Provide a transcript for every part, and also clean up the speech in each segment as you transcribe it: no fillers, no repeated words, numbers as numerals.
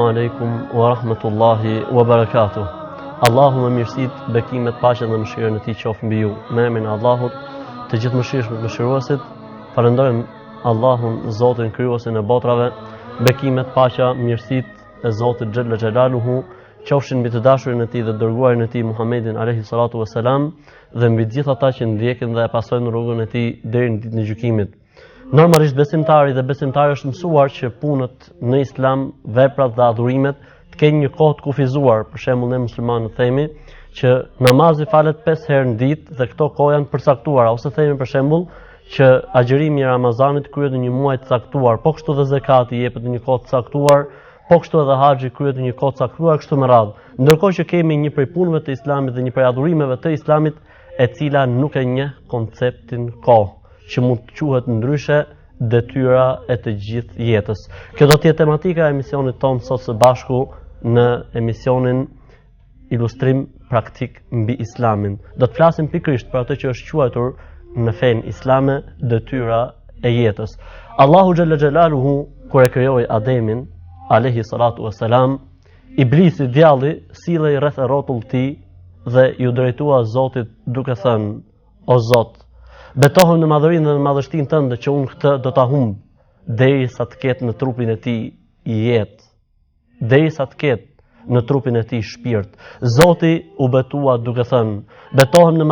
Assalamu alaikum wa rahmatullahi wa barakatuh. Allahu më mirësit, bekimet, paqen dhe mëshirën e tij qofë mbi ju. Me emrin e Allahut, të gjithë mëshiruesit, falënderojmë Allahun, Zotin krijuesin e botrave. Bekimet, paqja, mirësit e Zotit xhalla xhelaluhu qofshin mbi të dashurin e tij dhe dërguarin e tij Muhammedin alayhi salatu wassalam dhe mbi të gjithë ata që ndjekin dhe e pasojnë rrugën e tij deri në ditën e gjykimit. Normalisht besimtari dhe besimtari është mësuar që punët në Islam, veprat dhe adhurimet të kenë një kohë të kufizuar. Për shembull, ne muslimanët themi që namazi falet 5 herë në ditë dhe këto kohë janë përcaktuara, ose themi për shembull që agjërimi i Ramazanit kryhet në një muaj të caktuar, po kështu dhe zakati jepet në një kohë të caktuar, po kështu edhe haxhi kryhet në një kohë të caktuar, kështu me radhë. Ndërkohë që kemi një prej punëve të Islamit dhe një prej adhurimeve të Islamit e cila nuk e njeh konceptin kohë, që mund të quhet ndryshe detyra e të gjithë jetës. Kjo do të jetë tematika e emisionit tonë sot së bashku në emisionin Ilustrim praktik mbi Islamin. Do të flasim pikërisht për atë që është quajtur në fenë islame detyra e jetës. Allahu xhalla xhelaluhu kur e krijoi Ademin alayhi salatu wassalam, Iblisi djalli sillej rreth rrotullit të tij dhe ju drejtua Zotit duke thënë: O Zot, betohem në madhërinë dhe në madhështinë tënde që unë këtë do ta humb derisa të ketë në trupin e tij jetë, derisa të ketë në trupin e tij shpirt. Zoti u betua duke thënë: betohem në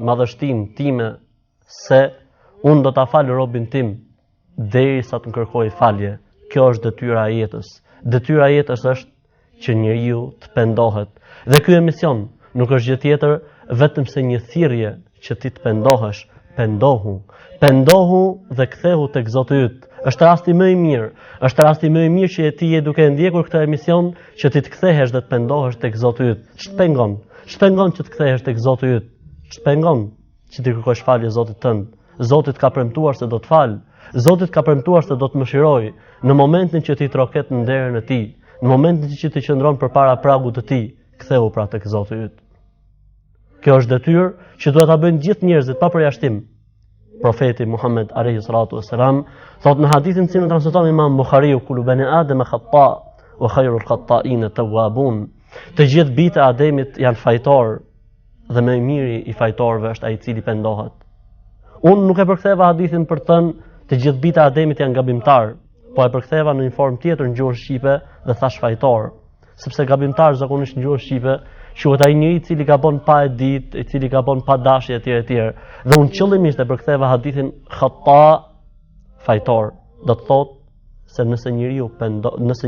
madhështinë time se unë do ta fal robin tim derisa të më kërkojë falje. Kjo është detyra e jetës. Detyra e jetës është që njeriu të pendohet. Dhe ky emision nuk është gjë tjetër vetëm se një thirrje që ti të pendohesh. Pendohu dhe kthehu tek Zoti yt. Është rasti më i mirë. Është rasti më i mirë që ti je duke ndjekur këtë emision që ti të kthehesh dhe të pendohesh tek Zoti yt. Shpengon që të kthehesh tek Zoti yt. Shpengon që ti kërkosh falje Zotit tënd. Zoti ka premtuar se do të fal. Zoti ka premtuar se do të mëshirojë në momentin që ti troket në derën e tij, në momentin që ti qëndron përpara pragut të tij. Ktheu pra tek Zoti yt. Kjo është detyrë që duhet ta bëjnë gjithë njerëzit pa përjashtim. Profeti Muhammed alayhi salatu wassalam thot në hadithin që transmeton Imam Buhariu: kullu bani Adem khata wa khayrul khata'in tawwabun. Të gjithë bijtë e Ademit janë fajtor dhe më i miri i fajtorëve është ai i cili pendohet. Unë nuk e përktheva hadithin për të thënë të gjithë bijtë e Ademit janë gabimtar, po e përktheva në një formë tjetër në gjuhën shqipe dhe thash fajtor, sepse gabimtar zakonisht në gjuhën shqipe quhet ai njeriu i cili gabon pa e ditë, i cili gabon pa dashje etj. Dhe unë qëllimisht e përktheva hadithin khata, fajtor. Do të thotë se nëse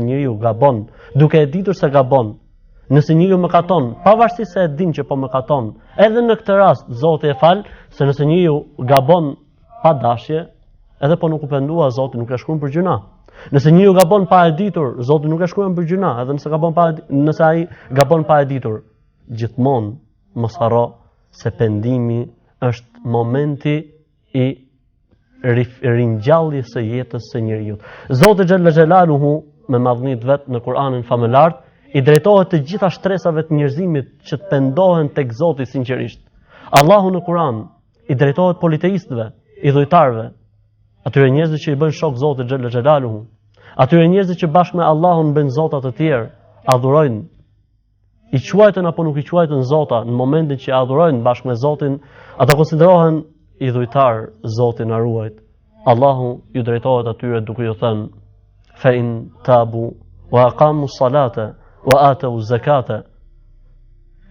njeriu gabon duke e ditur se gabon, nëse njeriu mëkaton, pavarësisht se e din që po mëkaton, edhe në këtë rast Zoti e fal, se nëse njeriu gabon pa dashje, edhe po nuk u pendua, Zoti nuk e shkruan për gjuna. Nëse njeriu gabon pa e ditur, Zoti nuk e shkruan për gjuna, edhe nëse ai gabon pa e ditur. Gjithmonë mos harro se pendimi është momenti i ringjalljes së jetës së njeriu. Zoti xhalla xhelaluhu me madhnitë vet në Kur'anin famëlar i drejtohet të gjitha shtresave të njerëzimit që të pendohen tek Zoti sinqerisht. Allahu në Kur'an i drejtohet politeistëve, idhujtarëve, atyre njerëzve që i bën shok Zotit xhalla xhelaluhu, atyre njerëzve që bashkë me Allahun bëjnë zota të tjerë, adhurojnë, i quajtën apo nuk i quajtën zota, në momentin që adhurojnë bashkë me Zotin, ata konsiderohen idhujtar. Zoti na ruajt. Allahu ju drejtohet atyre duke ju thënë: fa in tabu wa aqamu s-salata wa atu z-zakata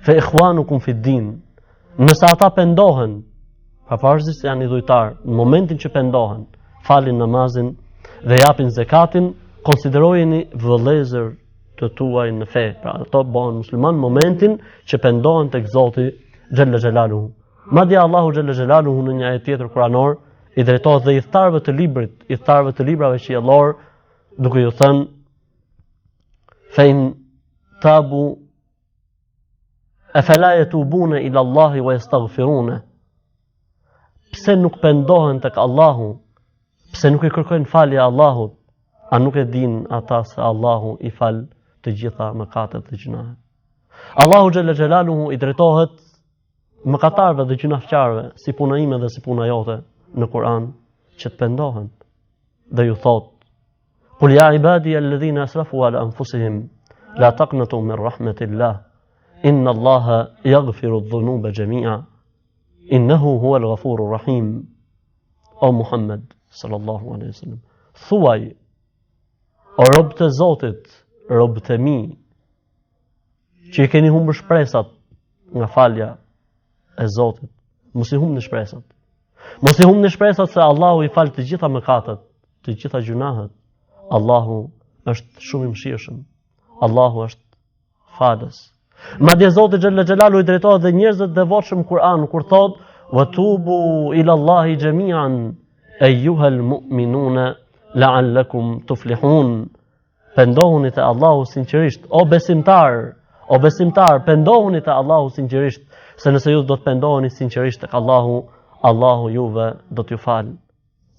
fa ikhwanukum fi d-din. Nëse ata pendohen, pavarësisht se janë idhujtar, në momentin që pendohen, falin namazin dhe japin zakatin, konsiderojeni vëllezër të tuaj në fe. Pra ato bëhen musliman në momentin që pendohen tek Zoti xhalla xhelaluhu. Madje Allahu xhalla xhelaluhu në një ajet tjetër kuranor i drejtohet dhe idhtarëve të librit, idhtarëve të librave qiellor, duke ju thënë: fein tabu afala yatubuna ila Allahi wa yastaghfiruna. Pse nuk pendohen tek Allahu? Pse nuk i kërkojnë falje Allahut? A nuk e din ata se Allahu i fal të gjitha mëkatet dhe gjunahet? Allahu xhalla xhelaluhu i drejtohet mëkatarëve dhe gjunafqarëve, si puna ime dhe si puna jote në Kur'an, që të pendohen. Dhe ju thot: Qul ya ibadi alladhina asrafu ala anfusihim la taqnatu min rahmatillah inna Allaha yaghfiru adh-dhunuba jami'a innahu huwal ghafurur rahim. O Muhammed sallallahu alaihi wasallam, thuaj, o robët e Zotit, robët e mi, që i keni humbur shpresat nga falja e Zotit, mos i humbni shpresat. Mos i humbni shpresat se Allahu i fal të gjitha mëkatet, të gjitha gjunahet. Allahu është shumë i mëshirshëm. Allahu është falës. Madje Zoti xhalla xhelalu i drejtohet dhe njerëzve të devotshëm Kur'an kur thotë: "Wa tubu ila Allahi jami'an ayyuhal mu'minuna la'allakum tuflihun." Pendohuni te Allahu sinqerisht, o besimtar, pendohuni te Allahu sinqerisht, se nëse ju do të pendoheni sinqerisht tek Allahu, Allahu juve do t'ju fal.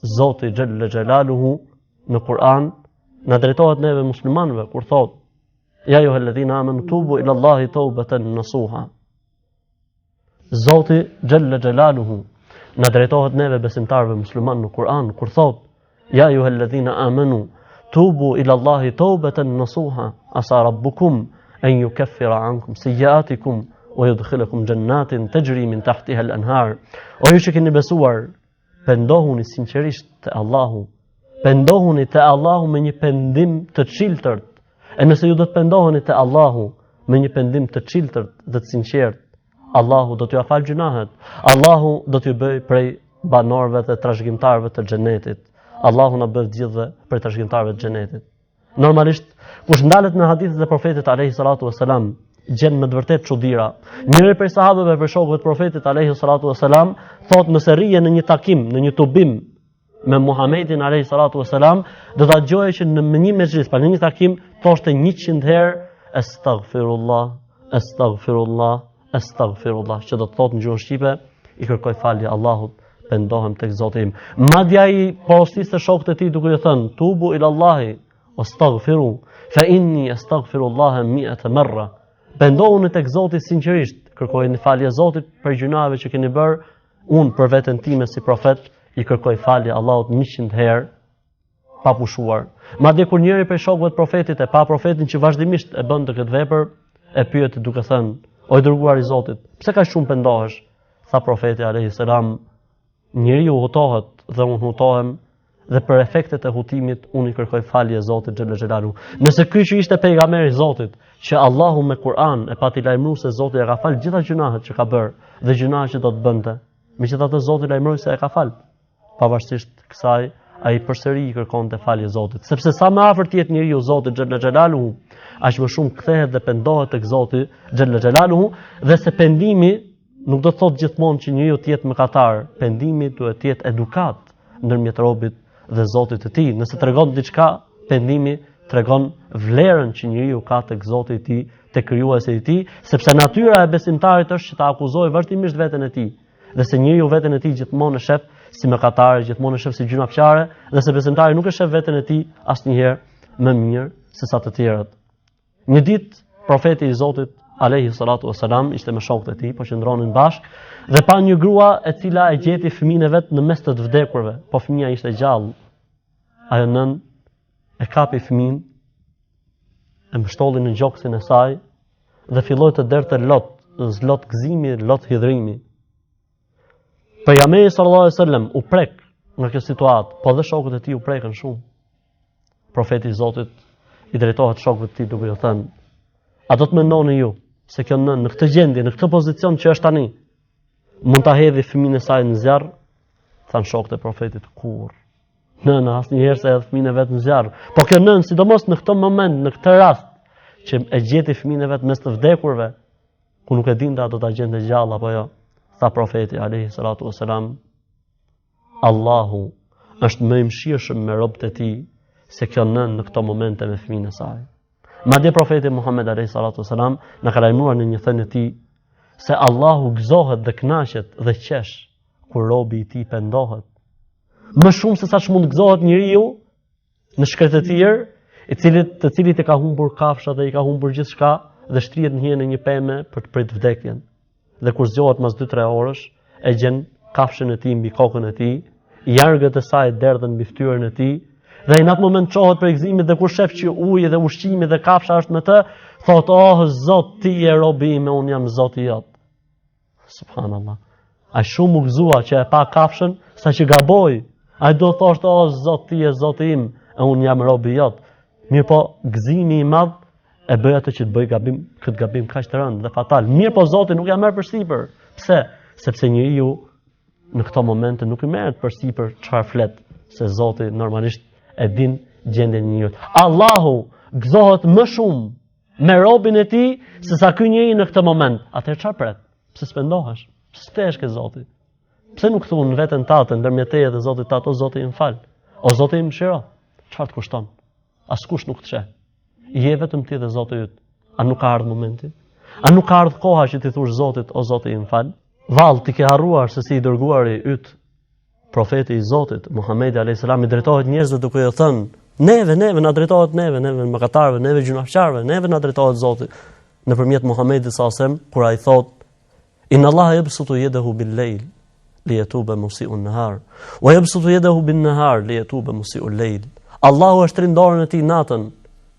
Zoti xhalla xhelaluhu në Kur'an na drejtohet neve muslimanëve kur thotë: "Ya ayyuhalladhina amanu tubu ila Allahi tawbatan nasuha." Zoti xhalla xhelaluhu na drejtohet neve besimtarëve musliman në Kur'an kur thotë: "Ya ayyuhalladhina amanu tubu ila Allahi tawbatan nasuha asa rabbukum an yukaffira ankum sayyi'atikum wa yudkhilukum jannatin tajri min tahtiha al-anhar." O ju që keni besuar, pendohuni sinqerisht te Allahu. Pendohuni te Allahu me një pendim të çiltërt. E nëse ju do të pendoheni te Allahu me një pendim të çiltërt dhe të sinqert, Allahu do t'ju afal gjunahet. Allahu do t'ju bëj prej banorëve dhe trashëgimtarëve të xhenetit. Allahu na bëj gjithë prej trashëgimtarëve të xhenetit. Normalisht, kush ndalet në hadithet e profetit alayhi salatu wasalam, gjen me të vërtet çuditëra. Njëri prej sahabëve për shokëve të profetit alayhi salatu wasalam thotë nëse rrije në një takim, në një tubim me Muhamedit alayhi salatu wasalam, do ta dëgjoje që në një mezhlis, pa në një takim, thoshte 100 herë astaghfirullah, astaghfirullah, astaghfirullah, që do të thotë në gjuhën shqipe, i kërkoj falje Allahut, pendohem tek Zoti im. Madje ai postiste shokët e tij duke i thënë: "Tubu ila Allahi wastaghfiru, fa inni astaghfirullaha 100 marra." Pendohuni tek Zoti sinqerisht, kërkojeni falje Zotit për gjunave që keni bërë. Unë për veten time si profet i kërkoj falje Allahut 100 herë pa pushuar. Madje kur njëri prej shokëve të profetit e pa profetin që vazhdimisht e bënte këtë vepër, e pyeti duke thënë: "O i dërguar i Zotit, pse ka shumë pendohesh?" Tha profeti alayhi salam: "Njeriu hutohet dhe unë hutohem, dhe për efektet e hutimit unë i kërkoj falje Zotit xhalla xhelalu." Nëse ky që ishte pejgamberi i Zotit, që Allahu me Kur'an e pati lajmëruar se Zoti e ka fal gjitha gjunahet që ka bërë dhe gjunahet që do të bënte, megjithatë Zoti lajmëroi se e ka fal. Pavarësisht kësaj, ai përsëri i kërkonte falje Zotit, sepse sa më afër të jetë njeriu Zotit xhalla xhelalu, aq më shumë kthehet dhe pendohet tek Zoti xhalla xhelalu, dhe se pendimi nuk do të thotë gjithmonë që njeriu të jetë mëkatar. Pendimi duhet të jetë edukat ndërmjet robit dhe Zotit të tij. Nëse tregon diçka, pendimi tregon vlerën që njeriu ka tek Zoti i tij, tek krijuesi i tij, sepse natyra e besimtarit është që ta akuzojë vazhdimisht veten e tij. Dhe se njeriu veten e tij gjithmonë e shef si mëkatar, gjithmonë e shef si gjunafçare, dhe se besimtari nuk e shef veten e tij asnjëherë më mirë se sa të tjerët. Një ditë profeti i Zotit alayhi salatu wasalam ishte me shokët e tij, po qëndronin bashkë dhe pa një grua e cila e gjeti fëmijën e vet në mes të vdekurve, po fëmia ishte gjallë. Ajo nën e kapi fëmijën, e mbështolli në gjoksin e saj dhe filloi të derte lot gëzimi, lot hidhrimi. Pejgamberi sallallahu alaihi wasallam u prek nga kjo situatë, po dhe shokët e tij u prekën shumë. Profeti i Zotit i drejtohet shokëve të tij duke u thënë: "A do të mendoni ju se kjo nën në këtë gjendje, në këtë pozicion që është tani, mund ta hedhë fëmijën e saj në zjarr?" Than shokët e profetit: "Kurr. Nëna asnjëherë se hedh fëmijën e vet në zjarr." Po kjo nën, sidomos në këtë moment, në këtë rast, që e gjeti fëmijën e vet mes të vdekurve, ku nuk e dinte a do ta gjente gjallë apo jo. Tha profeti alayhi salatu wasalam: "Allahu është më i mëshirshëm me robët e tij se kjo nën në këto momente me fëmijën e saj." Madje profeti Muhammed alayhi salatu wasalam na ka lajmëruar në një thënie e tij se Allahu gëzohet dhe kënaqet dhe qesh kur robi i tij pendohet. Më shumë se sa ç'mund gëzohet njeriu në shkretëtir, të cilit e ka humbur kafshat dhe i ka humbur gjithçka dhe shtrihet në hijen e një pemë për të pritur vdekjen. Dhe kur zgjohet mas 2-3 orësh, e gjen kafshën e tij mbi kokën e tij, jargët e saj derdhen mbi fytyrën e tij Dhe në atë moment çohet për gëzimit dhe kur shef që uji dhe ushqimi dhe kafsha është me të, thot, oh, Zot, ti je robi ime, unë jam Zoti jot. Subhanallah. Ai shumë u gëzua që e pa kafshën, sa që gaboi. Ai do thoshte, oh, Zot, ti je Zoti im, e unë jam robi jot. Mirë po, gëzimi i madh e bëj atë që të bëj gabim, këtë gabim kaq të rënd dhe fatal. Mirë po Zoti nuk ja merr përsipër. Pse? Sepse njeriu në këto momente nuk i merret përsipër çfarë flet, se Zoti normalisht e din gjendjen e njeriut. Allahu gëzohet më shumë me robin e tij se sa ky njeri në këtë moment. Atëherë çfarë pret? Pse s'pendohesh? Pse stesh ke Zoti? Pse nuk thon veten tatë ndërmjet teje dhe Zotit tatë, o Zoti im fal, o Zoti im mëshiro? Çfarë të kushton? Askush nuk të sheh. Je vetëm ti dhe Zoti yt. A nuk ka ardhur momenti? A nuk ka ardhur koha që ti thosh Zotit, o Zoti im fal? Vallë, ti ke harruar se si i dërguari yt, profeti i Zotit, Muhamedi alayhis salam, i drejtohet njerëzve duke i thënë, neve na drejtohet neve mëkatarëve, neve gjunafçarëve, neve na drejtohet Zoti nëpërmjet Muhamedit sallallahu alaihi wasallam, kur ai thot, inna Allaha yabsutu yadahu bil-layl liyatuba musii'un nahar, wa yabsutu yadahu bin-nahar liyatuba musii'ul layl. Allahu e shtrin dorën e tij natën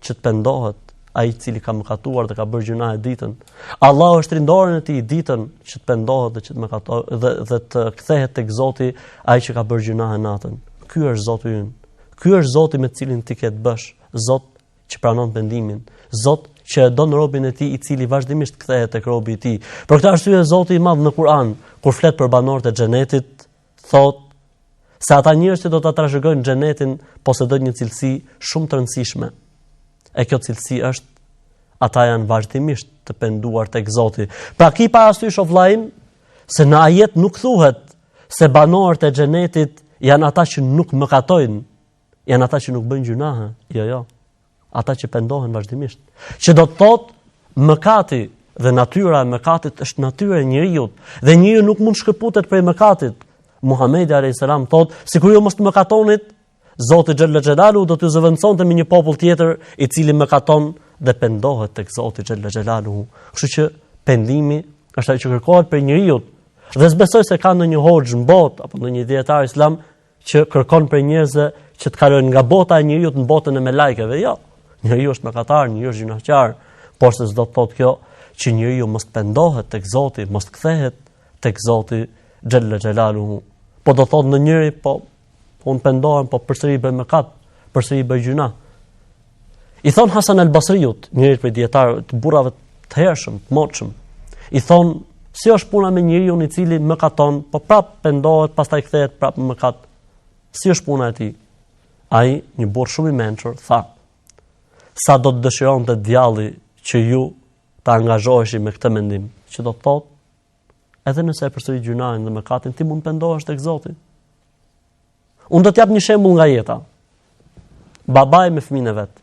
që të pendohet ai i cili ka mëkatuar dhe ka bërë gjuna e ditën. Allahu e shtrin dorën e tij ditën që të pendohet dhe që të mëkatohet dhe të kthehet tek Zoti ai që ka bërë gjuna e natën. Ky është Zoti ynë. Ky është Zoti me të cilin ti ke të bësh, Zot që pranon pendimin, Zot që e don robin e tij i cili vazhdimisht kthehet tek robi i tij. Për këtë arsye Zoti i Madh në Kur'an, kur flet për banorët e xhenetit, thot se ata njerëz që do ta trashëgojnë xhenetin posedojnë një cilësi shumë të rëndësishme. E kjo cilësi është ata janë vazhdimisht të penduar tek Zoti. Pra ki parasysh o vllajim se në ajet nuk thuhet se banorët e xhenetit janë ata që nuk mëkatojnë, janë ata që nuk bëjnë gjunahe. Jo. Ata që pendohen vazhdimisht. Që do të thotë mëkati dhe natyra e mëkatit është natyra e njeriu dhe njeriu nuk mund shkëputet prej mëkatit. Muhamedi alayhis salam thotë, sikur ju mos të mëkatonit, Zoti xhalla xhelalu do t'ju zëvendësonte me një popull tjetër i cili mëkaton dhe pendohet tek Zoti xhalla xhelalu. Kështu që pendimi është ajo që kërkohet për njeriu. Dhe s'besoj se ka ndonjë hoxh në botë apo ndonjë dietar islam që kërkon për njerëzve që të kalojnë nga bota e njeriu në botën e melajkeve. Jo. Njeriu është mëkatar, njeriu është gjunaqtar, por se s'do të thotë kjo që njeriu mos pendohet tek Zoti, mos kthehet tek Zoti xhalla xhelalu. Po do thotë në njëri, po unë pendohem, po përsëri bëj mëkat, përsëri bëj gjuna. I thon Hasan al-Basriut, njëri prej dietarëve të burrave të hershëm, të moçëm. I thon, si është puna me njeriu i cili mëkaton, po prap pendohet, pastaj kthehet prap në mëkat. Si është puna e tij? Ai, një burr shumë i mençur, tha: sa do të dëshironte djalli që ju ta angazhoheshi me këtë mendim, që do të thotë, edhe nëse e përsëri gjunain dhe mëkatin, ti mund pendohesh tek Zoti. Unë do t'jap një shembull nga jeta. Babai me fëmijën e vet.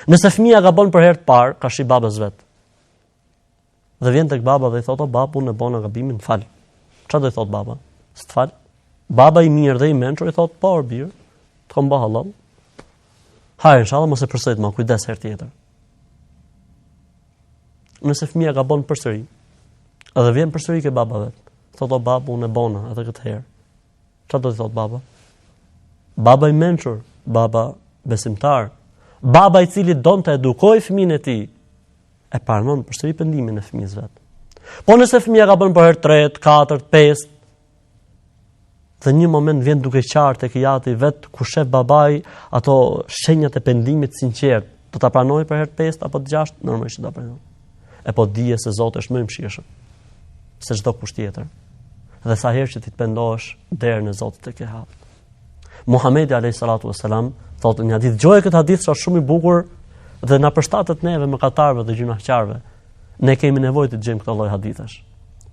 Nëse fëmia gabon për herë të parë, ka shi babës vet. Dhe vjen tek baba dhe i thotë, o babu, unë e bona gabimin, fal. Çfarë do i thotë baba? S'tfal. Baba i mirë dhe i mençur i thotë, po, bir, të kam bë halal. Hajde, inshallah mos e përsërit më, kujdes herë tjetër. Nëse fëmia gabon përsëri, edhe vjen përsëri ke baba vet. Thotë, o babu, unë e bona edhe këtë herë. Çfarë do të thotë baba? Baba i mençur, baba besimtar, baba i cili donte edukoj fëmijën e tij, e pranon përsëri pendimin e fëmijës vet. Po nëse fëmia ka bën për herë 3, 4, 5, dhe një moment vjen duke qartë tek jati vet ku shef babai ato shenjat e pendimit sinqert, do ta pranoj për herë 5 apo 6, normalisht do ta pranoj. E po dije se Zoti është më i mëshirshëm se çdo kusht tjetër. Dhe sa herë që ti të pendohesh, derën e Zotit e ke hap. Muhamedi alayhis salatu wassalam thotë një hadith, dëgjoj këtë hadith që është shumë i bukur dhe na përshtatet neve mëkatarëve dhe gjunaqtarëve. Ne kemi nevojë të dëgjojmë këtë lloj hadithash.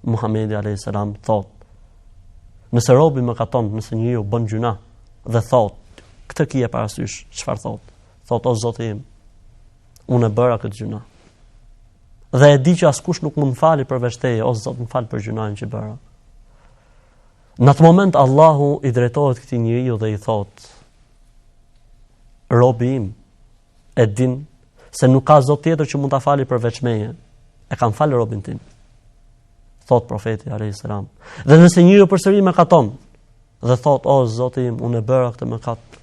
Muhamedi alayhis salam thotë, nëse robi mëkaton, nëse njeriu bën gjuna dhe thotë, këtë ki e parasysh, çfarë thotë? Thotë, o Zoti im, unë e bëra këtë gjuna. Dhe e di që askush nuk mund fali përveç teje, o Zot, më fal për gjunain që bëra. Në atë moment Allahu i drejtohet këtij njeriu dhe i thotë, robi im, e din se nuk ka Zot tjetër që mund ta fali përveç meje. E kam falë robin tim. Thot profeti alayhis salam. Dhe nëse njeriu përsëri mëkaton dhe thot, o Zoti im, unë e bëra këtë mëkat.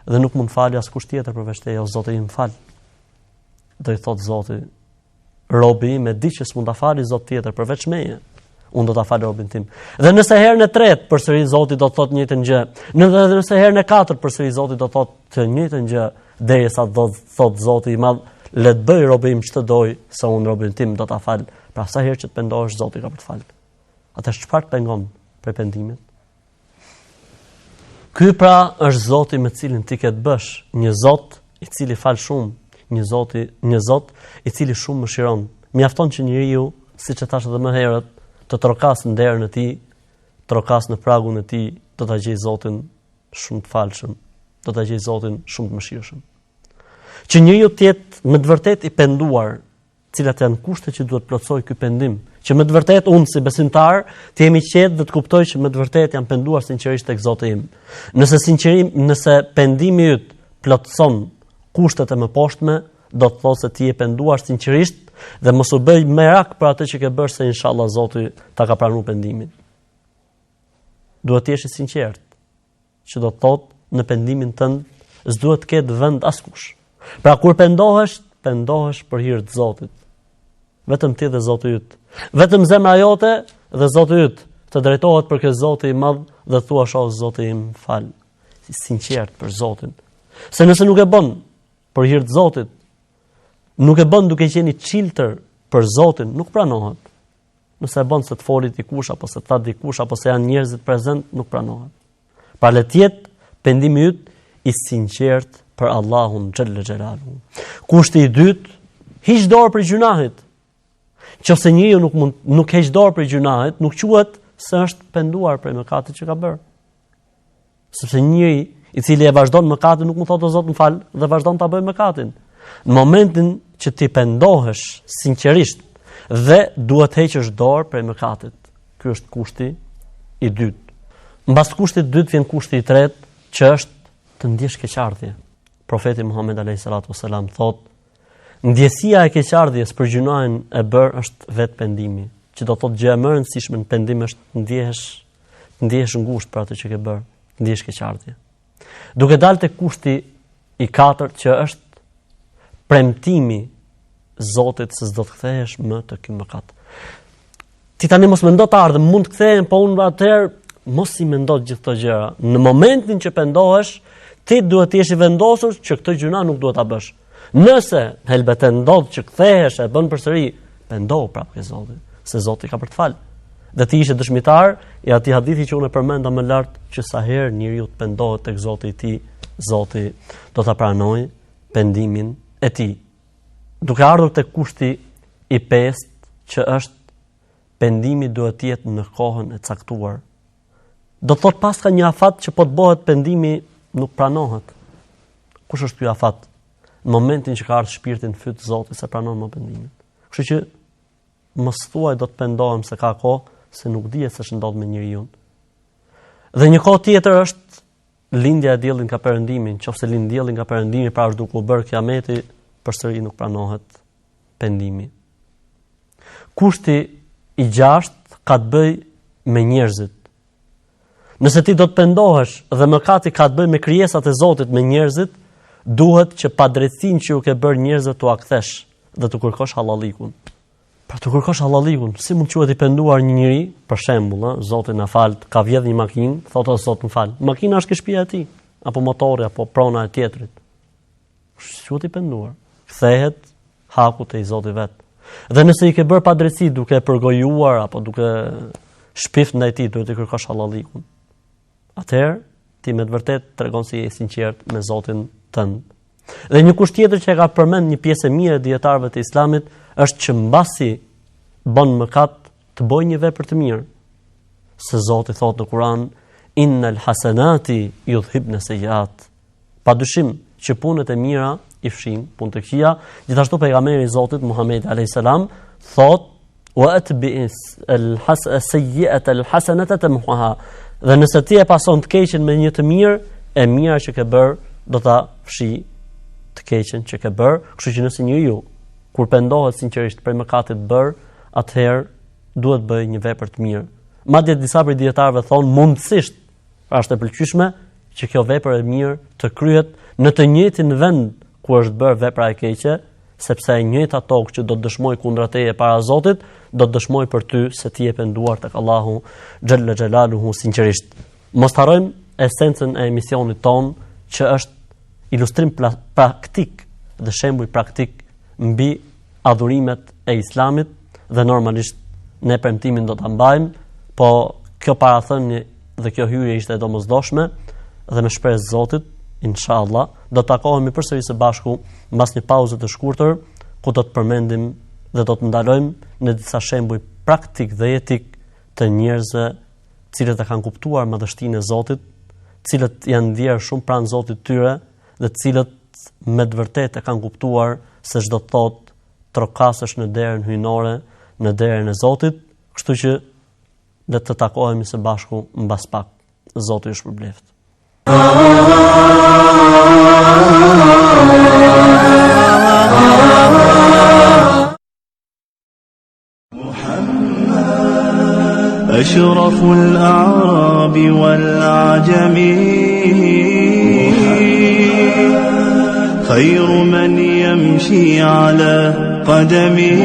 dhe nuk mund falë askush tjetër përveç teje, o Zoti im fal. Do i thot Zoti, robi im e di që s'mund ta falë Zot tjetër përveç meje. Unë do ta fal robin tim. Dhe nëse herën e tretë përsëri Zoti do të thotë të njëjtën gjë, nëse herën e katërt përsëri Zoti do të thotë të njëjtën gjë, derisa do të thotë Zoti i Madh, le të bëj robi im ç'të doj, se unë robin tim do ta fal. Pra sa herë që të pendohesh Zoti ka për të fal. Atë çfarë të pengon për pendimin? Ky pra është Zoti me cilin ti ke të bësh, një Zot i cili fal shumë, një Zot i cili shumë mëshiron. Mjafton që njeriu, siç e thash edhe më herët, të trokas në derën e tij, trokas në pragun e tij, do ta gjej Zotin shumë të falshëm, do ta gjej Zotin shumë të mëshirshëm. Që njeriu të jetë me të vërtetë i penduar, cilat janë kushtet që duhet plotësoj ky pendim, që me të vërtetë unë si besimtar të jemi qetë dhe të kuptoj që me të vërtetë jam penduar sinqerisht tek Zoti im. Nëse pendimi yt plotëson kushtet e mëposhtme, do të thotë se ti je penduar sinqerisht dhe mos u bëj merak për atë që ke bërë, se inshallah Zoti ta ka pranuar pendimin. Duhet të jesh i sinqert, që do të thotë në pendimin tënd s'duhet të ketë vend askush. Pra kur pendohesh për hir të Zotit. Vetëm ti dhe Zoti yt. Vetëm zemra jote dhe Zoti yt të drejtohet për këtë Zoti i Madh dhe thuash o Zoti im fal. Si sinqert për Zotin. Se nëse nuk e bën për hir të Zotit, nuk e bën duke qenë i çiltër për Zotin, nuk pranohet. Nëse e bën se të folit dikush apo se të thatë dikush apo se janë njerëzit prezent, nuk pranohet. Pra le të jetë pendimi yt i sinqert për Allahun xhallal xhelalu. Kushti i dytë, hiq dorë për gjunahit. Nëse njeriu nuk heq dorë për gjunahit, nuk quhet se është penduar për mëkatin që ka bërë. Sepse njëri i cili e vazhdon mëkatin nuk më thotë o Zot më fal dhe vazhdon ta bëjë mëkatin. Në momentin që ti pendohesh sinqerisht dhe duhet heqësh dorë prej mëkatit. Ky është kushti i dytë. Mbas kushtit të dytë vjen kushti i tretë, që është të ndjesh keqardhje. Profeti Muhammed alayhi salatu wasalam thotë, ndjesia e keqardhjes për gjunahin e bër është vetë pendimi, që do thotë gjë e më e rëndësishme në pendim është të ndihesh ngushtë për atë që ke bërë, të ndihesh keqardhje. Duke dalë te kushti i katërt, që është premtimi Zotit se s'do të kthehesh më të ky mëkat. Ti tani mos mendo të ardhmë, mund të kthehen, po unë atëherë mos i mendo gjithë këto gjëra. Në momentin që pendohesh, ti duhet të jesh i vendosur që këtë gjuna nuk duhet ta bësh. Nëse helbete ndodh që kthehesh e bën përsëri, pendohu prapë ke Zoti, se Zoti ka për të fal. Dhe ti ishe dëshmitar i atij hadithi që unë e përmenda më lart, që sa herë njeriu të pendohet tek Zoti i tij, Zoti do ta pranojë pendimin e tij. Duke ardhur tek kushti i pestë, që është pendimi duhet të jetë në kohën e caktuar. Do të thot pas ka një afat që po të bëhet pendimi nuk pranohet. Kush është ky afat? Në momentin që ka ardhur shpirti në fytyrë të Zotit se pranon më pendimin. Kështu që mos thuaj do të pendohem se ka kohë, se nuk dihet se ç'ndodh me njeriu. Dhe një kohë tjetër është lindja e diellit nga perëndimi. Nëse lind dielli nga perëndimi, pra është duke u bërë kiameti, përsëri nuk pranohet pendimi. Kushti i gjashtë ka të bëj me njerëzit. Nëse ti do të pendohesh dhe mëkati ka të bëj me krijesat e Zotit, me njerëzit, duhet që padrejtinë që u ke bërë njerëzve t'u kthesh dhe të kërkosh hallallikun. Pra të kërkosh hallallikun, si mund quhet i penduar një njeri, për shembull, Zoti na fal, ka vjedh një makinë, thotë Zot më fal. Makina është ke shtëpia e tij, apo motori, apo prona e tjetrit. Quhet i penduar. Kthehet haku te Zoti vet. Dhe nëse i ke bërë padrejti duke përgojuar apo duke shpift ndaj tij, duhet të kërkosh hallallikun. Atëherë ti me të vërtet tregon se je i sinqert me Zotin tënd. Dhe një kusht tjetër që e ka përmend një pjesë e mirë e dietarëve të Islamit është që mbasi bën mëkat të bëj një vepër të mirë. Se Zoti thotë në Kur'an, innal hasanati yudhibna sayyi'at. Padyshim që punët e mira i fshin punë të këqija. Gjithashtu pejgamberi i Zotit Muhammed alayhis salam thotë, wa atbi'is as-sayyi'ata al-hasanata tamhuha. Dhe nëse ti e pason të keqen me një të mirë, e mira që ke bërë do ta fshi të keqen që ke bërë. Kështu që nëse njeriu kur pendohet sinqerisht për mëkatet bërë, atëherë duhet bëj një vepër të mirë. Madje disa prej dietarëve thonë mundësisht, pra është e pëlqyeshme që kjo vepër e mirë të kryhet në të njëjtin vend ku është bërë vepra e keqe, sepse e njëjta tokë që do të dëshmoj kundra teje para Zotit, do të dëshmoj për ty se ti je penduar tek Allahu xhalla xhelaluhu sinqerisht. Mos harrojmë esencën e emisionit ton, që është ilustrim praktik dhe shembull praktik mbi adhurimet e Islamit, dhe normalisht ne premtimin do ta mbajmë, po kjo parathënie dhe kjo hyrje ishte e domosdoshme dhe me shpresë Zotit, inshallah, do të takohemi përsëri së bashku mbas një pauze të shkurtër, ku do të përmendim dhe do të ndalojmë në disa shembuj praktik dhe etik të njerëzve cilët e kanë kuptuar madhështinë e Zotit, cilët janë ndjerë shumë pranë Zotit tyre dhe cilët me të vërtetë e kanë kuptuar se çdo të thotë trokasësh në derën hyjnore, në derën e Zotit, kështu që le të takohemi së bashku mbas pak. Zoti ju shpërbleft. أشرف الأعراب والعجم خير من يمشي على قدمه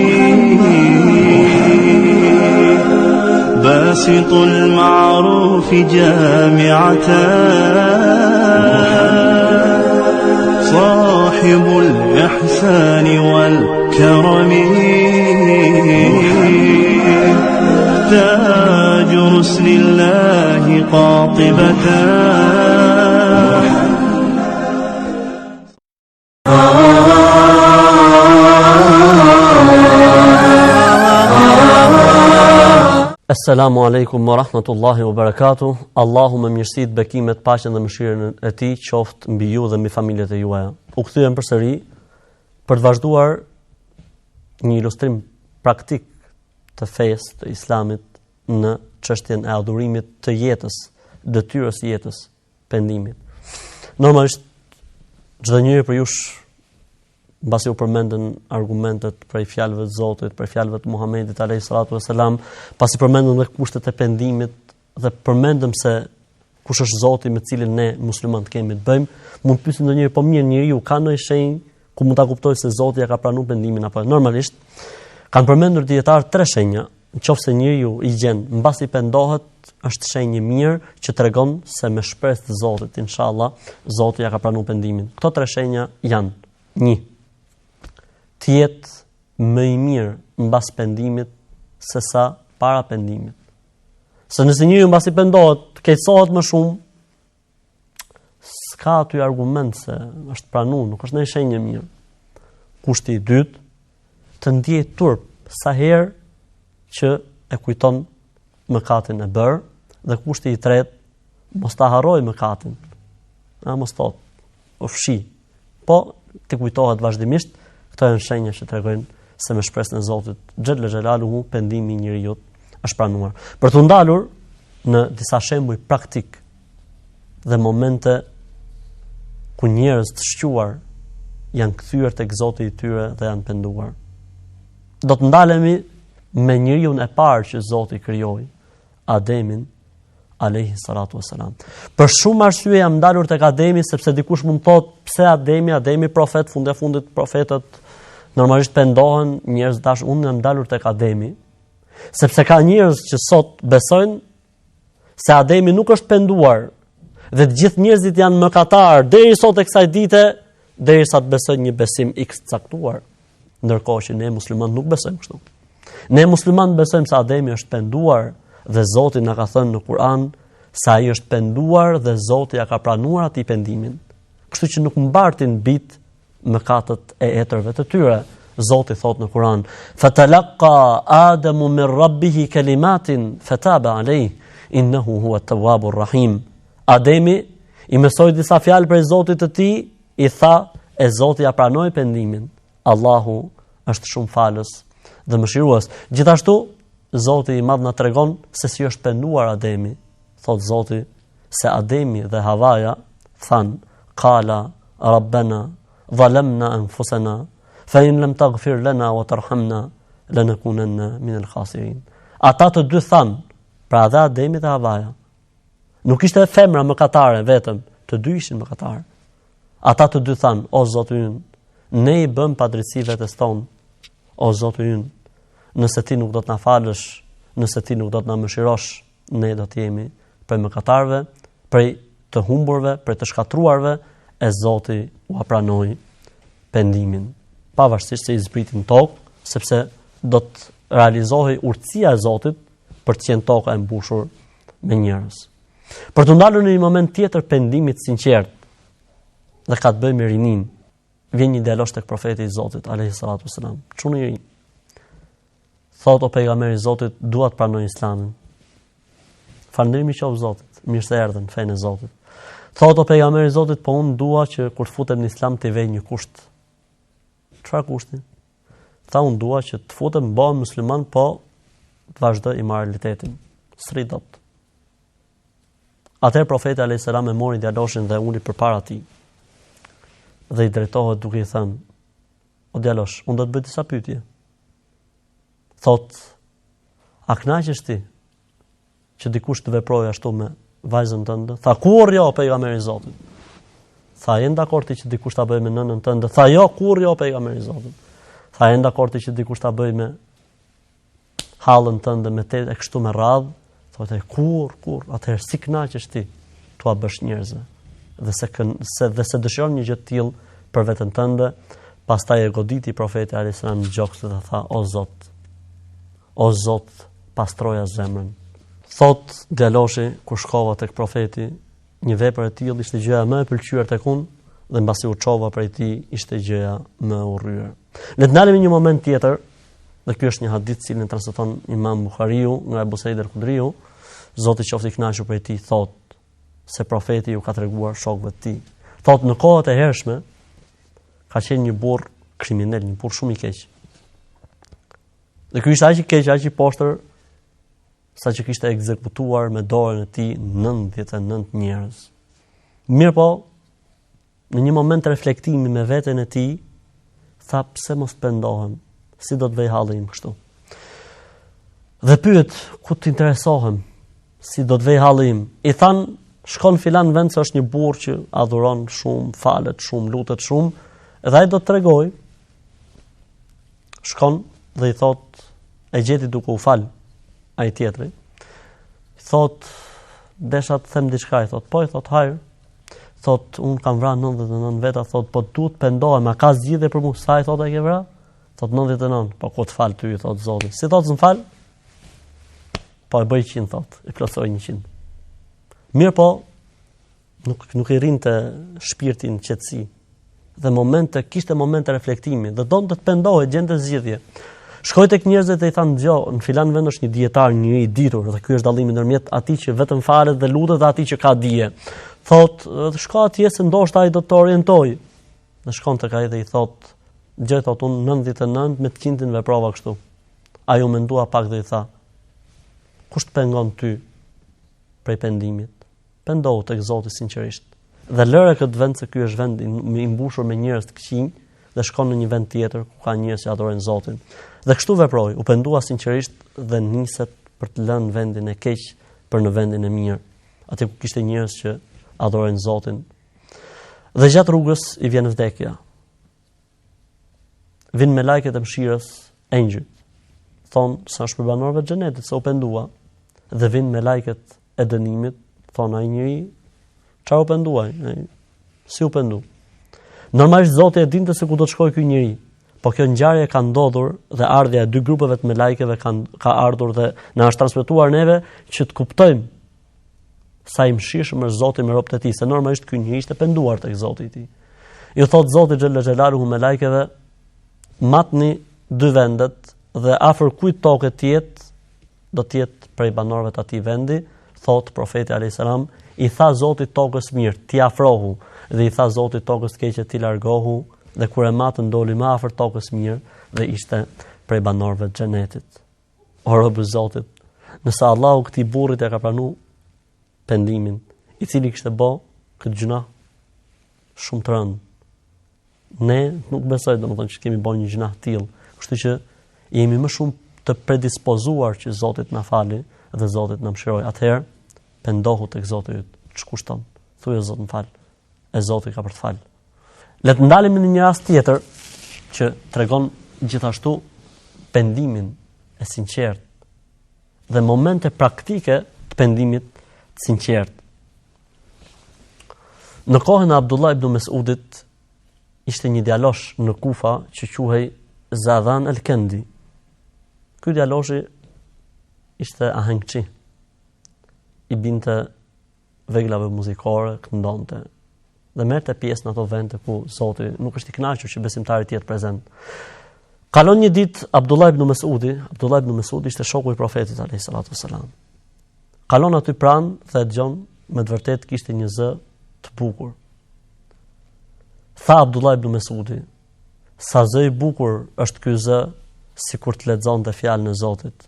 باسط المعروف جامعة صاحب الإحسان والكرم تاج رسل الله قاطبة Assalamu alaikum wa rahmatullahi wa barakatuh. Allahumma mirësit, bekimet, paqen dhe mëshirën e Tij qoftë mbi ju dhe mbi familjet e juaja. U kthyem përsëri për të vazhduar një ilustrim praktik të fesë të Islamit në çështjen e adhurimit të jetës, detyrës së jetës, pendimit. Normalisht çdo njeri për jush, mbasi u përmendën argumentet prej fjalëve të Zotit, prej fjalëve të Muhamedit alayhis salatu wassalam, pasi përmendën dhe kushtet e pendimit dhe përmendëm se kush është Zoti me cilin ne muslimanët kemi të bëjmë, mund të pyesim ndonjëherë, po mirë, njeriu ka ndonjë shenjë ku mund ta kuptojë se Zoti ja ka pranuar pendimin apo? Normalisht kanë përmendur dietar 3 shenja. Nëse njeriu i gjen mbasi pendohet, është shenjë mirë që tregon se me shpresë të Zotit, inshallah, Zoti ja ka pranuar pendimin. Këto 3 shenja janë: 1. Të jetë më i mirë mbas pendimit se sa para pendimit. Se nëse njeriu mbasi pendohet, keqësohet më shumë, s'ka aty argument se është pranuar, nuk është ndonjë shenjë e mirë. Kushti i dytë, të ndjej turp sa herë që e kujton mëkatin e bërë, dhe kushti i tretë, mos ta harroj mëkatin. Mos thot, o fshi, po të kujtohet vazhdimisht. Këto janë shenja që tregojnë se me shpresën e Zotit xhalla xhelaluhu pendimi i njeriu është pranuar. Për të ndalur në disa shembuj praktik dhe momente ku njerëz të shquar janë kthyer tek Zoti i tyre dhe janë penduar. Do të ndalemi me njeriu e parë që Zoti krijoi, Ademin alayhi salatu wassalam. Për shumë arsye jam ndalur tek Ademi, sepse dikush mund të thotë pse Ademi profet, fundit profetët normalisht pendohen, njerëz dash, unë jam ndalur tek Ademi, sepse ka njerëz që sot besojnë se Ademi nuk është penduar dhe të gjithë njerëzit janë mëkatar deri sot e kësaj dite, derisa të besojnë një besim X caktuar, ndërkohë që ne muslimanët nuk besojmë kështu. Ne muslimanët besojmë se Ademi është penduar dhe Zoti na ka thënë në Kur'an se ai është penduar dhe Zoti ja ka pranuar atij pendimin. Kështu që nuk mbartin bit mëkatet e etërve të tyre. Zoti thot në Kur'an: "Fatalaqa Adamu min Rabbih kalimatin fataba alayhi innahu huwa at-tawwabur rahim." Ademi i mësoi disa fjalë prej Zotit të tij, i tha e Zoti ja pranoi pendimin. Allahu është shumë falës dhe mëshirues. Gjithashtu Zoti i madh na tregon se si është penduar Ademi. Thot Zoti se Ademi dhe Havaja than: "Qala Rabbana zalamna anfusana fa in lam taghfir lana wa tarhamna lanakunanna min al-khasirin." Ata të dy than, pra dhe Ademi dhe Havaja. Nuk ishte femra mëkatare vetëm, të të dy ishin mëkatar. Ata të dy thanë, o Zoti ynë, ne i bëm padrejtësi vetes tonë. O Zoti ynë, nëse ti nuk do të na falësh, nëse ti nuk do të na mëshirosh, ne do të jemi prej mëkatarëve, prej të humburve, prej të shkatruarve, e Zoti u pranoi pendimin. Pavarësisht se i zbritin tokë, sepse do të realizohej urtësia e Zotit për të qenë toka e mbushur me njerëz. Për të ndalur në një moment tjetër pendimit sinqert dhe ka të bëjë me rinin, vjen një djalosh tek profeti i Zotit alayhi salatu wasalam. Çuni i ri. Thot o pejgamberi i Zotit, dua të pranoj Islamin. Falënderimi qoftë Zotit, mirë se erdhën në fenë e Zotit. Thot o pejgamberi i Zotit, po unë dua që kur të futem në Islam të vej një kusht. Çfarë kushti? Tha unë dua që të futem bëhem musliman, po të vazhdoj imoralitetin. S'rri dot. Atëherë profeti alayhis salam e mori djaloshin dhe uli përpara tij. Dhe i drejtohet duke i thënë: "O djalosh, unë do të bëj disa pyetje." Thot: "A kënaqesh ti që dikush të veprojë ashtu me vajzën tënde?" Tha: "Kurrë jo, pejgamberi i Zotit." Tha: "Je dakord ti që dikush ta bëjë me nënën tënde?" Tha: "Jo, kurrë jo, pejgamberi i Zotit." Tha: "Je dakord ti që dikush ta bëjë me hallën tënde, me te e kështu me radhë?" Thotë: "Kurr. Atëherë si kënaqesh ti tua bësh njerëzve? Dhe se dëshiron një gjë të tillë për veten tënde." Pastaj e goditi profeti alayhis salam në gjoks dhe tha: O Zot, pastroja zemrën." Thot djaloshi kur shkova tek profeti, një vepër e tillë ishte gjëja më e pëlqyer tek unë dhe mbasi u çova prej tij ishte gjëja më e urryer. Le të ndalemi një moment tjetër, dhe ky është një hadith cilin transmeton Imam Buhariu nga Abu Said al-Khudriu, Zoti qoftë i kënaqur prej tij, thot se profeti ju ka treguar shokëve të tij. Thot në kohët e hershme ka qenë një burr kriminal, një burr shumë i keq. Dhe ky ishte aq i keq, aq i poshtër, sa që kishte ekzekutuar me dorën e tij 99 njerëz. Mirë po, në një moment reflektimi me veten e tij, tha pse mos pendohem, si do të vej hallim kështu. Dhe pyet, ku të interesohem, si do të vej hallim? I than, shkon filan vend se është një burr që adhuron shumë, falet shumë, lutet shumë, edhe ai do të tregoj. Shkon dhe i thot, e gjeti duke u fal ai tjetri. Thot, desha të them diçka, i thot, po, i thot, hajër. Thot, unë kam vrarë 99 veta, thot, po duhet pendohem, a ka zgjidhje për mua? Sa i thot ai ke vrarë? Thot 99, po ku të fal ty, thot Zoti. Si thot s'm fal? Po e bëj 100, thot, e plotësoj 100. Mirë po, nuk i rinte shpirtin qetësi. Dhe kishte momente reflektimi, dhe donte të pendohej, gjente zgjidhje. Shkoi tek njerëzit dhe i thanë: "Dgjoj, në filan vend është një dietar, një i ditur, dhe ky është dallimi ndërmjet atij që vetëm falet dhe lutet dhe atij që ka dije." Thot, shko atje se ndoshta ai do të orientojë. Dhe shkon tek ai dhe i thot: "Dgjoj, thot, unë 99 me të 100 veprova kështu." Ai u mendua pak dhe i tha: "Kush të pengon ty prej pendimit? Pendohu tek Zoti sinqerisht. Dhe lëre këtë vend se ky është vend i mbushur me njerëz të këqij dhe shkon në një vend tjetër ku ka njerëz që adhurojnë Zotin." Dhe kështu veproi, u pendua sinqerisht dhe niset për të lënë vendin e keq për në vendin e mirë, aty ku kishte njerëz që adhurojnë Zotin. Dhe gjatë rrugës i vjen vdekja. Vin me lajket e mëshirës, engjëjt. Thon sa është për banorëve të xhenetit, se u pendua. Dhe vin me lajket e dënimit, thon ai njëri, çfarë u penduaj? Si u pendu? Normalisht Zoti e dinte se ku do të shkojë ky njeri. Po kjo ngjarje ka ndodhur dhe ardhja e dy grupeve të melajkeve ka ardhur dhe na është transmetuar neve që të kuptojmë sa i mëshirshëm është Zoti me robët e tij, se normalisht ky njeri ishte penduar tek Zoti i tij. Ju thot Zoti xhella xhelaluhu melajkeve: "Matni dy vendet dhe afër kujt tokë të jetë, do të jetë prej banorëve të atij vendi." Thot profeti alayhis salam: "I tha Zoti tokës mirë, ti afrohu." Dhe i tha Zoti tokës të keqe, ti largohu. Dhe kur e matën doli më afër tokës mirë dhe ishte prej banorëve të xhenetit. O rob i Zotit, nëse Allahu këtij burrit e ka pranuar pendimin, i cili kishte bë këtë gjuna shumë të rëndë, ne nuk besoj domethënë që kemi bërë një gjuna të tillë, kështu që jemi më shumë të predispozuar që Zoti të na fali dhe Zoti të na mëshirojë. Atëherë pendohu tek Zoti yt, ç'kushton? Thuaj Zot më fal. e Zotit ka për të falë. Le të ndalim në një rast tjetër që tregon gjithashtu pendimin e sinqert dhe momente praktike të pendimit të sinqert. Në kohën e Abdullah ibn Mesudit ishte një djalosh në Kufa që quhej Zadhan el-Kendi. Ky djaloshi ishte ahengçi. I binte veglave muzikore, këndonte dhe merrte pjesë në ato vende ku Zoti nuk është i kënaqur që besimtari të jetë prezant. Kalon një ditë Abdullah ibn Mesudi ishte shoku i profetit alayhis salatu wassalam. Kalon aty pranë dhe dëgjon me të vërtetë kishte një zë të bukur. Tha Abdullah ibn Mesudi, sa zë i bukur është ky zë, sikur të lexonte fjalën e Zotit.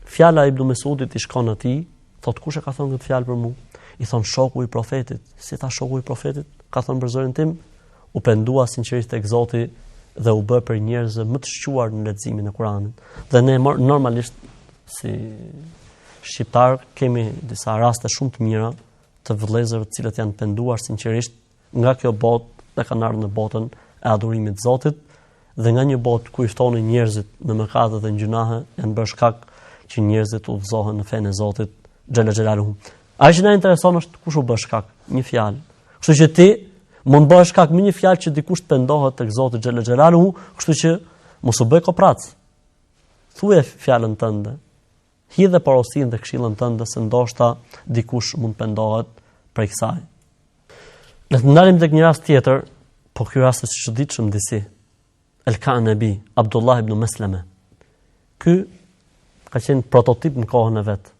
Fjala e Ibn Mesudit i shkon atij, thot kush e ka thënë këtë fjalë për mua? I thon shoku i profetit. Si tha shoku i profetit? Ka thënë për zërin tim, u pendua sinqerisht tek Zoti dhe u bë për njerëz më të shquar në leximin e Kuranit. Dhe ne normalisht si shqiptar kemi disa raste shumë të mira të vëllezërve të cilët janë penduar sinqerisht nga kjo botë dhe kanë ardhur në botën e adhurimit të Zotit dhe nga një botë ku i ftonin njerëzit në mëkate dhe në gjunahe janë bërë shkak që njerëzit udhëzohen në fenë e Zotit xhela xhelaluhu. Ai që na intereson është kush u bë shkak, një fjalë. Kështu që ti mund bësh shkak me një fjalë që dikush të pendohet tek Zoti xhela xhelaluhu, kështu që mos u bëj koprac. Thuaj fjalën tënde. Hidhe porosinë dhe këshillën tënde se ndoshta dikush mund pendohet prej kësaj. Le të ndalim tek një rast tjetër, po ky rast është i çuditshëm disi. El-Kanabi, Abdullah ibn Mesleme. Ky ka qenë prototip në kohën e vet.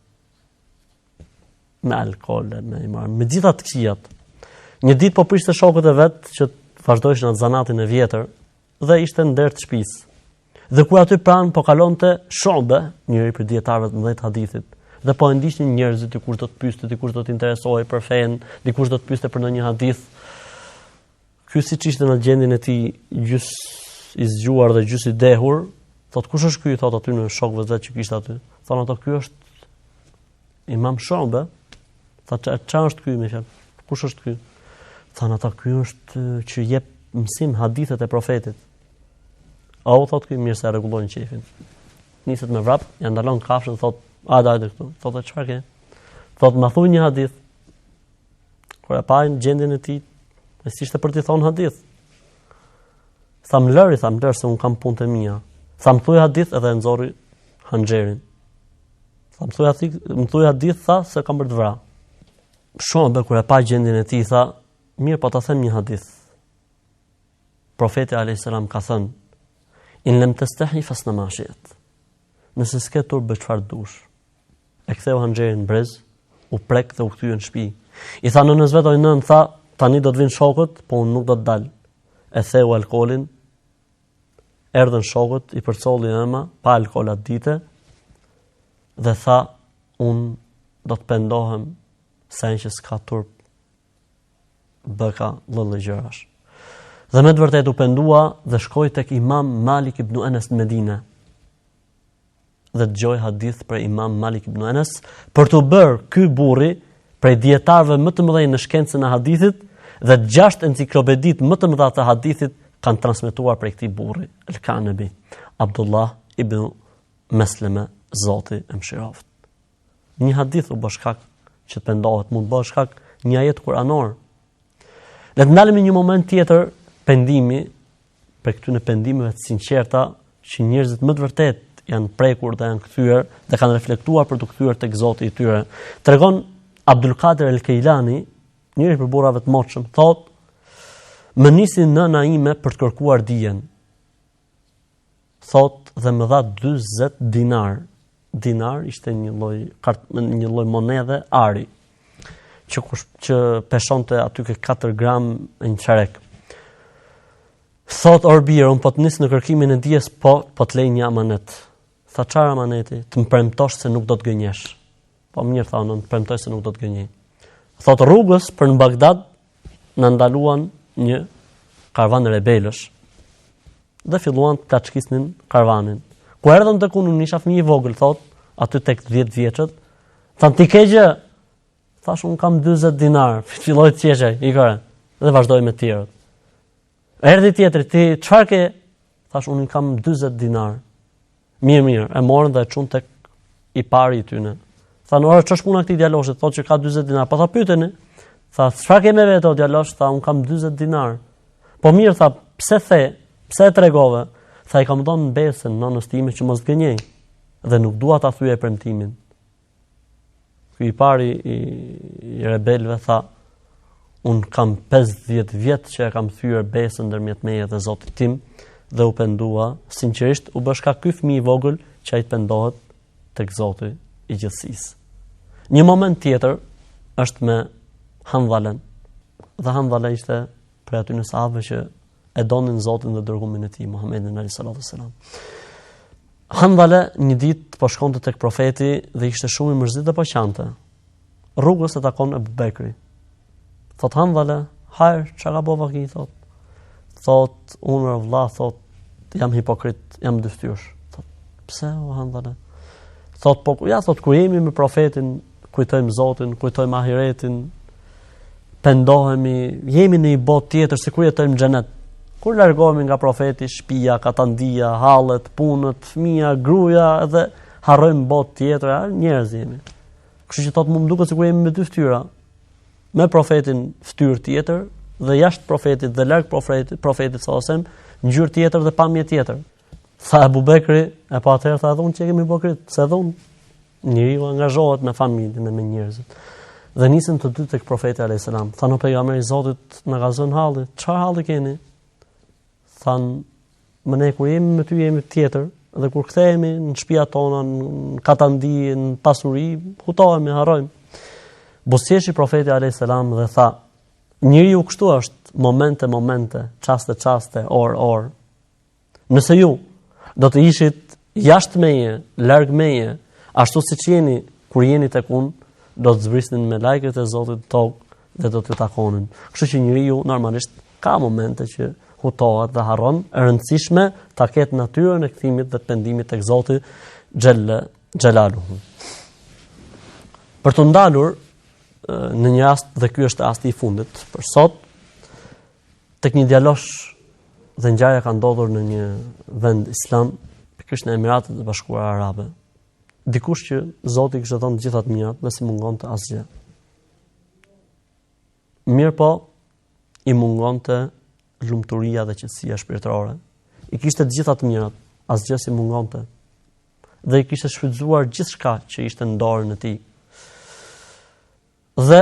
Me alkool, me gjitha të këqijat. Një ditë po prishte shokët e vet që vazhdojshin atë zanatin e vjetër dhe ishte në derë të shtëpisë. Dhe kur aty pranë po kalonte Shobe, njëri prej dietarëve të mëdhtë hadithit, dhe po e ndiqnin njerëzit, dikush do të pyeste, dikush do të interesohej për fen, dikush do të pyeste për ndonjë hadith. Ky siç ishte në gjendjen e tij gjys i zgjuar dhe gjys i dehur, thot kush është ky? Thot aty në shokëve të vet që kishte aty. Thonë ato ky është Imam Shobe. Thot çfarë është ky më fal? Kush është ky? Thonë ata ky është që jep mësim hadithet e profetit. Au thot ky mirë se rregullojnë qefin. Niset me vrap, ja ndalon kafshën, thot, hajde këtu. Thotë çfarë ke? Thot ma thuaj një hadith. Kur e pa në gjendjen e tij, si ishte për t'i thonë hadith. Tham lër se un kam punë të mia. Tham thuaj hadith edhe e nxorri hanxherin. Tham thuaj hadith tha se kam për të vrarë. Shumë kur e pa gjendjen e tij tha, mirë po ta them një hadith. Profeti alayhis salam ka thënë: "In lam tastahi fasna ma shi'at." Nëse s'ke tur bëj çfarë dush. E ktheu hanxherin në brez, u prek dhe u kthye në shtëpi. I tha nënës vet, oj nën, tha, tani do të vinë shokët, po unë nuk do të dal. E theu alkoolin, erdhën shokët, i përcolli ëma pa alkool atë ditë dhe tha, unë do të pendohem sa që s'ka turp bëka lëllë gjërash. Dhe me të vërtet u pendua dhe shkoi tek Imam Malik ibn Anas në Medinë. Dhe dëgjoi hadith për Imam Malik ibn Anas për të bërë ky burri prej dietarëve më të mëdhenj në shkencën e hadithit dhe 6 enciklopedit më të mëdha të hadithit kanë transmetuar prej këtij burri, El-Kanabi, Abdullah ibn Mesleme, Zoti e mëshiroft. Një hadith u bë shkak që të pendohet, mund të bëhet shkak një ajet kuranor. Le të ndalim në një moment tjetër pendimi për këtyre pendimeve të sinqerta që njerëzit më të vërtet janë prekur dhe janë kthyer dhe kanë reflektuar për të kthyer tek Zoti i tyre. Tregon Abdul Qadir el-Keilani, njëri prej burrave të moshëm, thotë: "Më nisi nëna ime për të kërkuar dijen." Thotë dhe më dha 40 dinar. Dinar ishte një lloj monedhe ari që peshonte aty ke 4 gram e një çarek. Thot Orbir, unë po të nis në kërkimin e dijes, po të lej një amanet. Tha çfarë amaneti? Të më premtosh se nuk do të gënjesh. Po mirë, tha, unë të premtoj se nuk do të gënjej. Thot rrugës për në Bagdad na ndaluan një karvan rebelësh dhe filluan të plaçkisnin karvanin. Ku erdhën tek unë isha fëmijë i vogël, thot, aty tek 10 vjeçët, than ti ke gjë? Thash unë kam 40 dinar, filloi të qeshej, ikore, dhe vazhdoi me të tjerët. Erdhi tjetri, ti çfarë ke? Thash unë kam 40 dinar. Mirë, e morën dhe e çun tek i pari i tyne. Tha, "Ora, ç'është puna këtij djaloshit?" Thotë që ka 40 dinar. Po tha, pyeteni. Tha, "Çfarë ke me vetë o djalosh?" Tha, "Unë kam 40 dinar." Po mirë, tha, pse e tregove? Tha, "I kam dhënë besën nënës time që mos gënjej dhe nuk dua ta thyej premtimin." Ky i pari i rebelëve tha, "Unë kam 50 vjet që e kam thyer besën ndërmjet meje dhe Zotit tim dhe u pendua, sinqerisht u bësh ka ky fëmijë i vogël që ai të pendohet tek Zoti i gjithësisë." Një moment tjetër është me Handhalen. Dhe Handhala ishte për aty në sahabë që e donin Zotin dhe dërgumin e tij Muhammedin alayhi salatu wasalam. Handhala një ditë po shkonte tek profeti dhe ishte shumë i mërzitur dhe po qante. Rrugës e takon Abu Bekri. Thot Handhala, "Hajr, çka ka bëva ki?" Thot, "Unë vëlla, thot, jam hipokrit, jam dyftyrsh." Thot, "Pse o Handhala?" Thot, "Po ja, thot, kur jemi me profetin, kujtojmë Zotin, kujtojmë ahiretin, pendohemi, jemi në një botë tjetër sikur jetojmë në xhenet. Kur largohemi nga profeti, shtëpia, katandia, hallet, punët, fëmia, gruaja dhe harrojmë botë tjetër, njerëz jemi. Kështu që thot, më duket sikur jemi me dy fytyra, me profetin fytyrë tjetër dhe jashtë profetit dhe larg profetit sallallahu ngjyrë tjetër dhe pamje tjetër." Tha Abu Bekri, e pa atëherë tha, "Dhun që kemi hipokrit, se dhun njeriu angazhohet me familjen e me njerëzit." Dhe nisën të dy tek profeti alayhis salam. Thanë, "O pejgamberi i Zotit, na ka zënë halli. Çfarë halli keni?" Thanë, "Më ne kur jemi me ty jemi tjetër dhe kur kthehemi në shtëpiat tona, në katandi, në pasuri, hutohemi, harrojmë." Bosjeshi profeti alayhis salam dhe tha, "Njeriu kështu është, momente, çaste, orë. Nëse ju do të ishit jashtë meje, larg meje, ashtu siç jeni kur jeni tek unë, do të zbrisnin me lajket e Zotit tokë dhe do t'ju takonin." Kështu që njeriu normalisht ka momente që hutohet dhe harron, e rëndësishme ta ketë natyrën e kthimit dhe të pendimit tek Zoti xhelaluhu. Për të ndalur në një rast, dhe ky është rasti i fundit për sot, tek një djalosh dhe ngjarja ka ndodhur në një vend islam, pikërisht në Emiratet e Bashkuara Arabe. Dikush që Zoti kishte dhënë të gjitha të mirat dhe si mungonte asgjë. Mirë po, i mungonte lumturia dhe qetësia shpirtërore. I kishte të gjitha të mirat, asgjë si mungonte. Dhe i kishte shfrytzuar gjithçka që ishte në dorën e tij. Dhe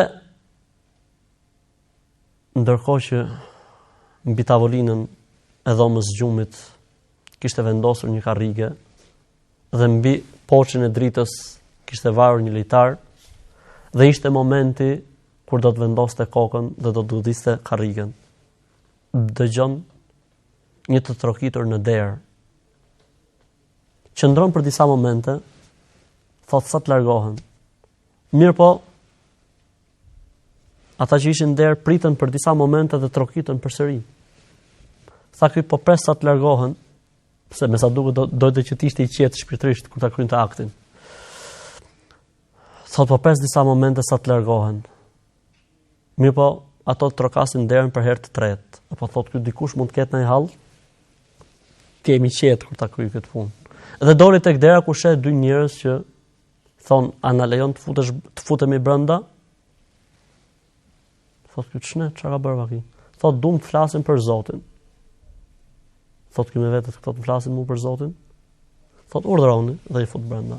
ndërkohë që mbi tavolinën e dhomës gjumit kishte vendosur një karrige dhe mbi poçën e dritës kishte varur një litar dhe ishte momenti kur do të vendoste kokën dhe do të udhiste karrigen. Dëgjon një të trokitur në derë. Qëndron për disa momente, thot sa të largohen. Mirë po, ata që ishin derë pritën për disa momente dhe trokitën përsëri. Tha ky, po pres sa të largohen, pse me sa duket dojtë që t'ishte i qetë shpirtërisht kur ta krynte aktin. Thot, po pres disa momente sa të largohen. Mirë po, ato trokasin derën për herë të tretë. Apo thot, ky dikush mund të ketë ndonjë hall? Ti jemi qetë kur ta kryej këtë punë. Dhe doli tek dera ku sheh dy njerëz që thon, "A na lejon të futemi brenda?" Thot, "Ky ç'ne, çfarë ka bërë vaki?" Thot, "Dum të flasim për Zotin." Thot, "Ky me vetë këto të flasin mu për Zotin?" Thot, "Urdhëroni" dhe i fut brenda.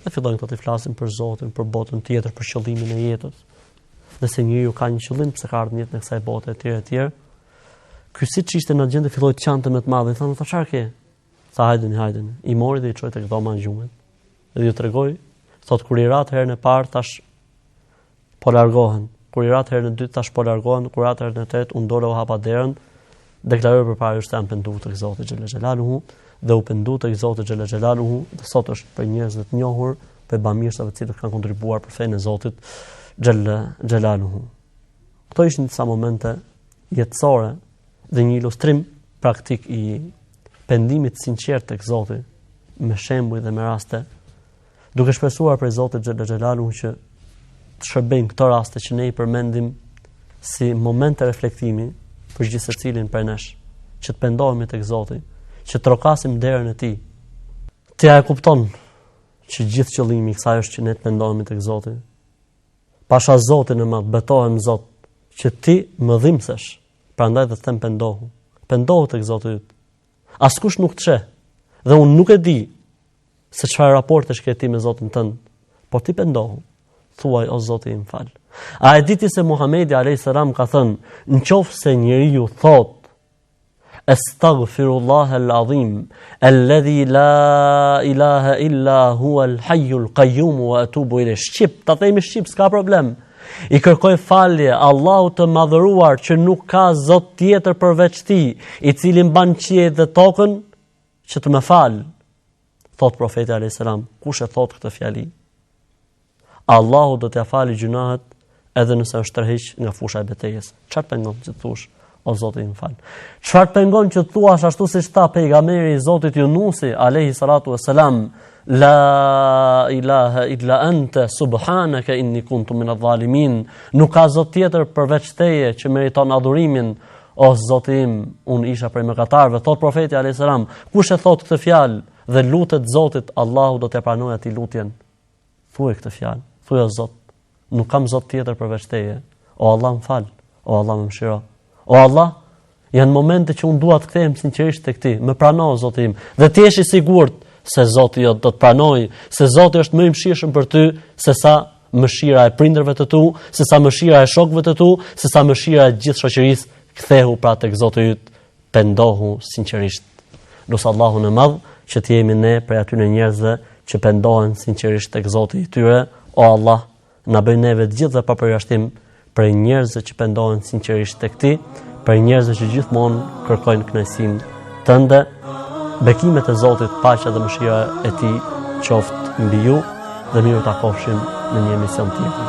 Dhe fillojnë këto të flasin për Zotin, për botën tjetër, për qëllimin e jetës. Dhe se njeriu ka një qëllim pse ka ardhur në jetën e kësaj bote etj. Ky siç ishte në gjendje filloi të qante me të madhe, thonë, "Çfarë ke?" Tha, "Hajdeni." I mori dhe i çoi tek dhoma e gjumit. Dhe ju tregoi, thot, kur i rat herën e parë tash po largohen. Kur i rat herën e dytë tash po largohen, kur rat herën e tretë u ndola u hapa derën, deklaroi përpara se janë penduar tek Zoti xhelaluhu dhe u pendu tek Zoti xhelaluhu, dhe sot është për njerëz të njohur, për bamirësave të cilët kanë kontribuar për fenë e Zotit xhelaluhu. Kto ishin disa momente jetësore dhe një ilustrim praktik i pendimit sinqert tek Zoti, me shembuj dhe me raste, duke shpresuar për Zotin xhelaluhu që të shërbejnë këto raste që ne i përmendim si moment të reflektimi për gjithë secilin prej nesh, që të pendohemi tek Zoti, që të trokasim derën e Tij. Ti e kupton që gjithë qëllimi i kësaj është që ne të pendohemi tek Zoti. Pasha Zotin e madh, betohem Zot, që ti më dhimbsesh, prandaj do të them pendohu. Pendohu tek Zoti yt. Askush nuk të sheh, dhe unë nuk e di se çfarë raportesh ke ti me Zotin tënd, por ti pendohu. Thuaj, o Zoti im fal. A e diti se Muhamedi alayhis salam ka thënë, nëse njeriu thot Astaghfirullah al-azim alladhi la ilaha illa huwa al-hayyul qayyum wa atubu ilayh. Shqip, ta themi shqip, s'ka problem. I kërkoj falje Allahut të madhëruar që nuk ka zot tjetër përveç Tij, i cili mban qiellin dhe tokën, që të më fal. Thot profeti alayhis salam, kush e thot këtë fjali, Allahu do t'ia falë gjunahet edhe nëse është tërheq nga fusha e betejës. Çfarë pengon që të thush, o Zoti im fal? Çfarë pengon që të thuash ashtu siç tha pejgamberi i Zotit Yunusi alayhi salatu wassalam, la ilaha illa anta subhanaka inni kuntu min adh-dhalimin. Nuk ka zot tjetër përveç Teje që meriton adhurimin, o Zoti im, unë isha prej mëkatarëve. Thot profeti alayhis salam, kush e thot këtë fjalë dhe lutet Zotit, Allahu do t'ia pranojë atij lutjen. Thuaj këtë fjalë, thuaj o Zot, nuk kam zot tjetër përveç Teje. O Allah më fal, o Allah më mëshiro. O Allah, janë momente që unë dua të kthehem sinqerisht tek Ti. Më prano o Zoti im, dhe ti jesh i sigurt se Zoti jot do të pranojë, se Zoti është më i mëshirshëm për ty se sa mëshira e prindërve të tu, se sa mëshira e shokëve të tu, se sa mëshira e gjithë shoqërisë. Kthehu pra tek Zoti yt, pendohu sinqerisht. Lutë Allahun e Madh që të jemi ne prej atyre njerëzve që pendohen sinqerisht tek Zoti i tyre. O Allah, na bëj neve të gjithë dhe pa përjashtim prej njerëzve që pendohen sinqerisht tek Ti, prej njerëzve që gjithmonë kërkojnë kënaqësinë Tënde. Bekimet e Zotit, paqja dhe mëshira e Tij qoftë mbi ju dhe miru takofshim në një emision tjetër.